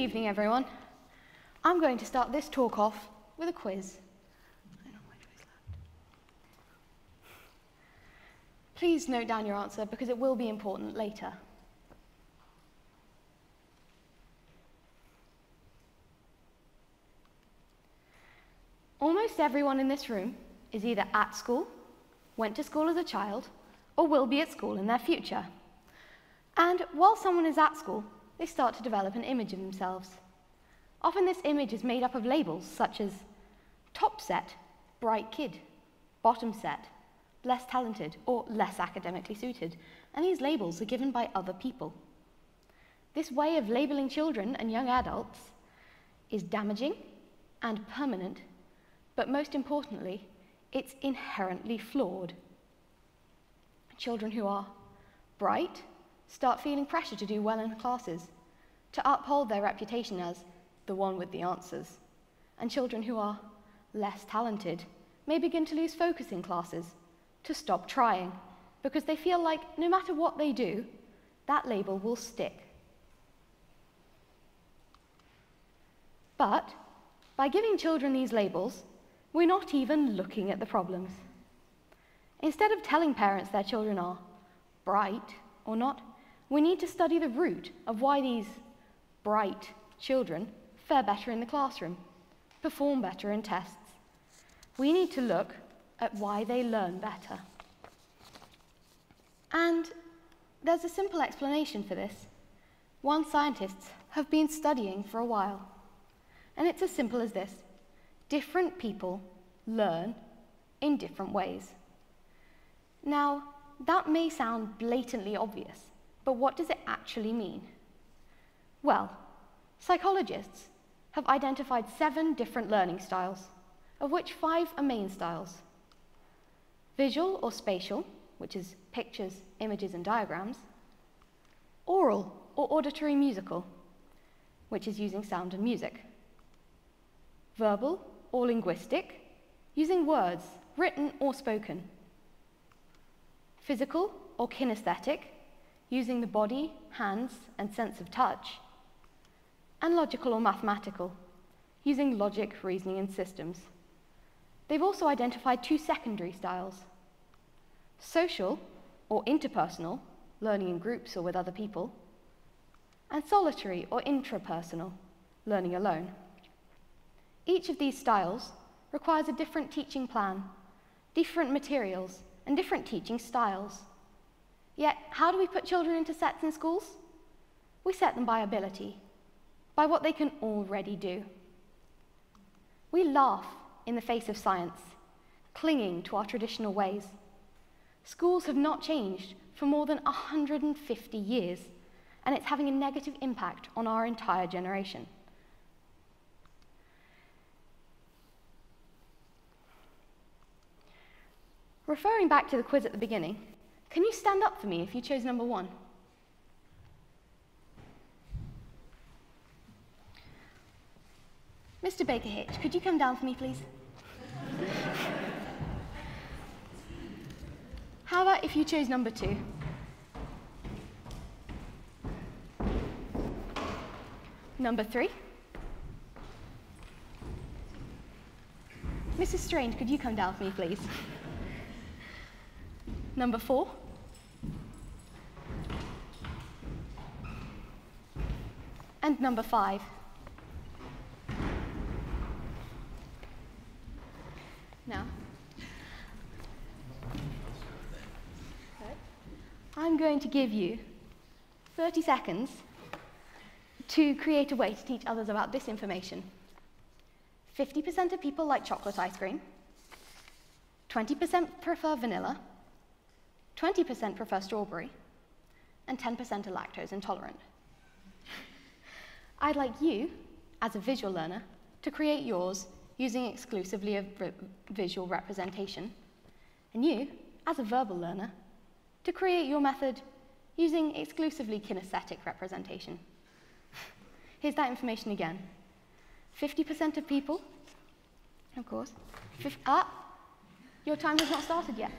evening, everyone. I'm going to start this talk off with a quiz. Please note down your answer because it will be important later. Almost everyone in this room is either at school, went to school as a child, or will be at school in their future. And while someone is at school, they start to develop an image of themselves. Often this image is made up of labels such as top set, bright kid, bottom set, less talented, or less academically suited, and these labels are given by other people. This way of labeling children and young adults is damaging and permanent, but most importantly, it's inherently flawed. Children who are bright start feeling pressure to do well in classes, to uphold their reputation as the one with the answers. And children who are less talented may begin to lose focus in classes, to stop trying, because they feel like no matter what they do, that label will stick. But by giving children these labels, we're not even looking at the problems. Instead of telling parents their children are bright or not, we need to study the root of why these bright children fare better in the classroom, perform better in tests. We need to look at why they learn better. And there's a simple explanation for this. One scientists have been studying for a while, and it's as simple as this. Different people learn in different ways. Now, that may sound blatantly obvious, but what does it actually mean? Well, psychologists have identified 7 different learning styles, of which 5 are main styles. Visual or spatial, which is pictures, images, and diagrams. Oral or auditory musical, which is using sound and music. Verbal or linguistic, using words, written or spoken. Physical or kinesthetic, using the body, hands, and sense of touch. And logical or mathematical, using logic, reasoning, and systems. They've also identified 2 secondary styles. Social or interpersonal, learning in groups or with other people. And solitary or intrapersonal, learning alone. Each of these styles requires a different teaching plan, different materials, and different teaching styles. Yet, how do we put children into sets in schools? We set them by ability, by what they can already do. We laugh in the face of science, clinging to our traditional ways. Schools have not changed for more than 150 years, and it's having a negative impact on our entire generation. Referring back to the quiz at the beginning, can you stand up for me if you chose number 1? Mr. Baker Hitch, could you come down for me, please? How about if you chose number 2? Number 3? Mrs. Strange, could you come down for me, please? Number 4? And number 5? Now, I'm going to give you 30 seconds to create a way to teach others about this information. 50% of people like chocolate ice cream, 20% prefer vanilla, 20% prefer strawberry, and 10% are lactose intolerant. I'd like you, as a visual learner, to create yours using exclusively a visual representation, and you, as a verbal learner, to create your method using exclusively kinesthetic representation. Here's that information again. 50% of people, of course, your time has not started yet.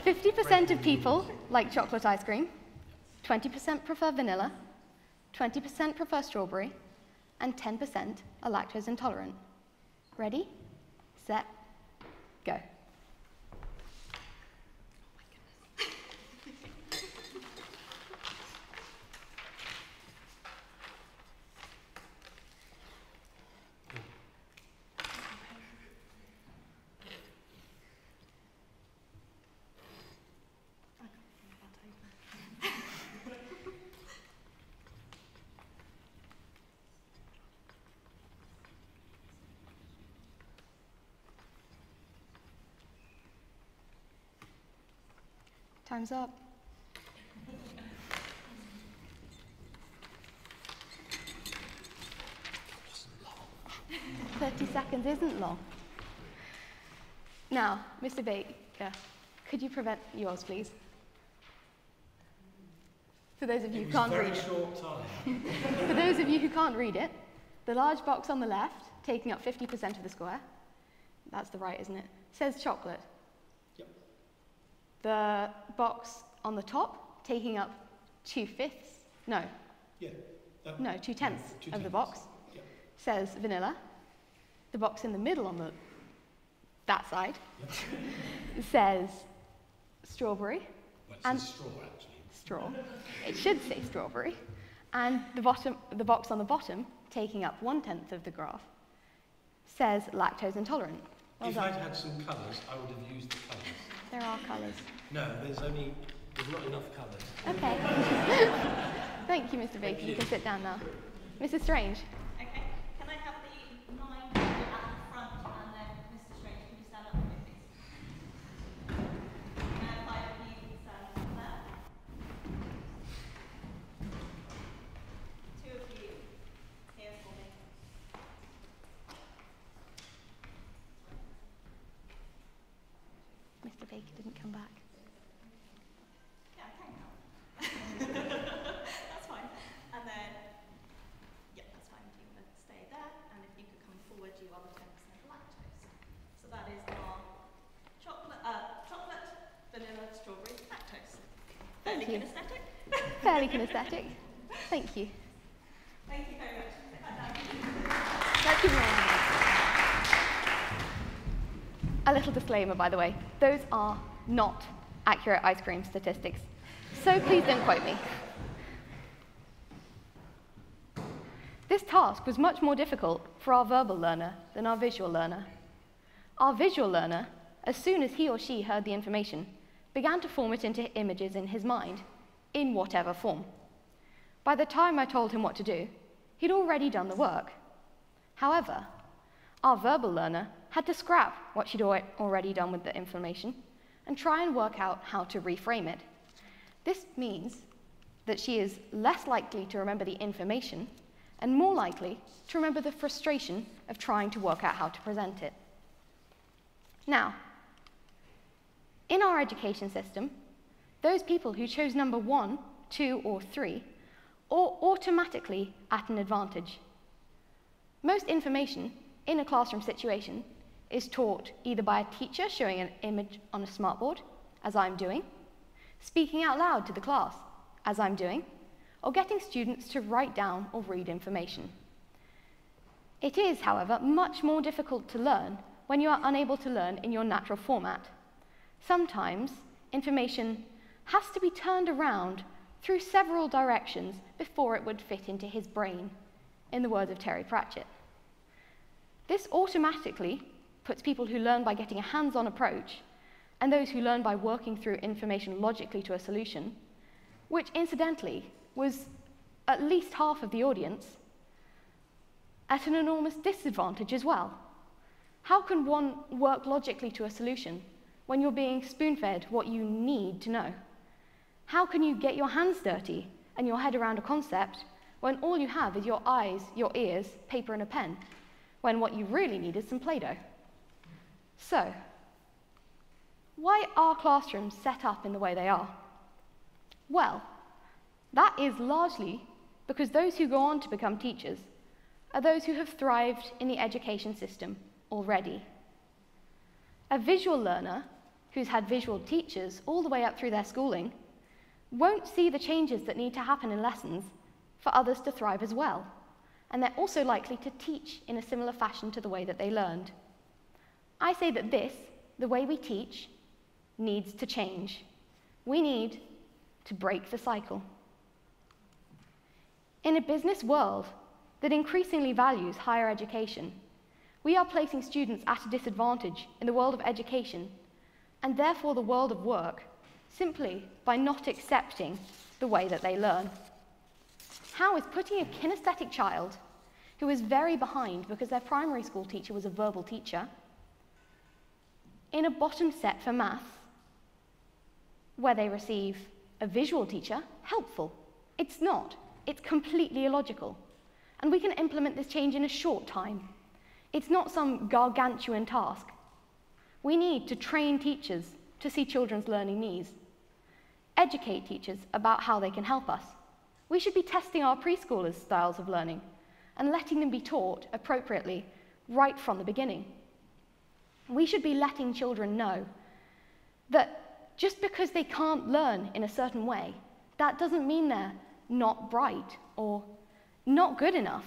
50% of people like chocolate ice cream, 20% prefer vanilla, 20% prefer strawberry, and 10% are lactose intolerant. Ready, set, go. Time's up. 30 seconds isn't long. Now, Mr. Baker, could you prevent yours, please? For those of you who can't read it. Short time. For those of you who can't read it, the large box on the left, taking up 50% of the square, that's the right, isn't it, says chocolate. Yep. The box on the top, taking up 2/5, no. Yeah. No, 2/10 of the box, yep, says vanilla. The box in the middle on that side says strawberry. Well, it and says straw, actually. Straw. It should say strawberry. And the box on the bottom, taking up 1/10 of the graph, says lactose intolerant. Well if done. I'd had some colours, I would have used the colours. There are colours. No, there's not enough colours. Okay. Thank you, Mr. Baker. You can sit down now. Mrs. Strange. Okay. Can I have the 9 people at the front and then Mr. Strange, can you stand up for me, please? Can I have 5 of you stand up there? 2 of you here for me. Mr. Baker didn't come back. Yeah, I can help. That's fine. And then, yeah, that's fine. Do you want to stay there? And if you could come forward, you are the 10% lactose. So that is our chocolate, vanilla, strawberry, lactose. Fairly Thank you. kinesthetic. Fairly kinesthetic. Thank you. Thank you very much. Sit back down. Let's give him a round. A little disclaimer, by the way. Those are not accurate ice cream statistics. So please don't quote me. This task was much more difficult for our verbal learner than our visual learner. Our visual learner, as soon as he or she heard the information, began to form it into images in his mind, in whatever form. By the time I told him what to do, he'd already done the work. However, our verbal learner had to scrap what she'd already done with the information and try and work out how to reframe it. This means that she is less likely to remember the information and more likely to remember the frustration of trying to work out how to present it. Now, in our education system, those people who chose number 1, 2, or 3 are automatically at an advantage. Most information in a classroom situation is taught either by a teacher showing an image on a smartboard, as I'm doing, speaking out loud to the class, as I'm doing, or getting students to write down or read information. It is, however, much more difficult to learn when you are unable to learn in your natural format. Sometimes information has to be turned around through several directions before it would fit into his brain, in the words of Terry Pratchett. This automatically puts people who learn by getting a hands-on approach and those who learn by working through information logically to a solution, which incidentally was at least half of the audience, at an enormous disadvantage as well. How can one work logically to a solution when you're being spoon-fed what you need to know? How can you get your hands dirty and your head around a concept when all you have is your eyes, your ears, paper and a pen, when what you really need is some Play-Doh? So, why are classrooms set up in the way they are? Well, that is largely because those who go on to become teachers are those who have thrived in the education system already. A visual learner who's had visual teachers all the way up through their schooling won't see the changes that need to happen in lessons for others to thrive as well, and they're also likely to teach in a similar fashion to the way that they learned. I say that this, the way we teach, needs to change. We need to break the cycle. In a business world that increasingly values higher education, we are placing students at a disadvantage in the world of education, and therefore the world of work, simply by not accepting the way that they learn. How is putting a kinesthetic child who is very behind because their primary school teacher was a verbal teacher in a bottom set for maths, where they receive a visual teacher, helpful? It's not. It's completely illogical. And we can implement this change in a short time. It's not some gargantuan task. We need to train teachers to see children's learning needs, educate teachers about how they can help us. We should be testing our preschoolers' styles of learning and letting them be taught appropriately right from the beginning. We should be letting children know that just because they can't learn in a certain way, that doesn't mean they're not bright or not good enough.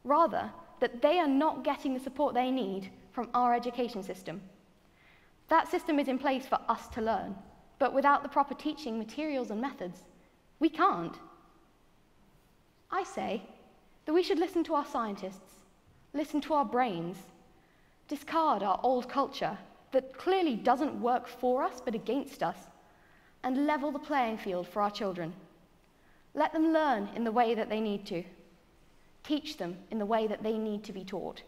Rather, that they are not getting the support they need from our education system. That system is in place for us to learn, but without the proper teaching materials and methods, we can't. I say that we should listen to our scientists, listen to our brains, discard our old culture that clearly doesn't work for us but against us, and level the playing field for our children. Let them learn in the way that they need to. Teach them in the way that they need to be taught.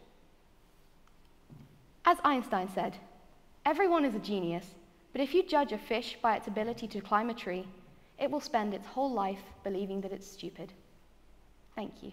As Einstein said, everyone is a genius, but if you judge a fish by its ability to climb a tree, it will spend its whole life believing that it's stupid. Thank you.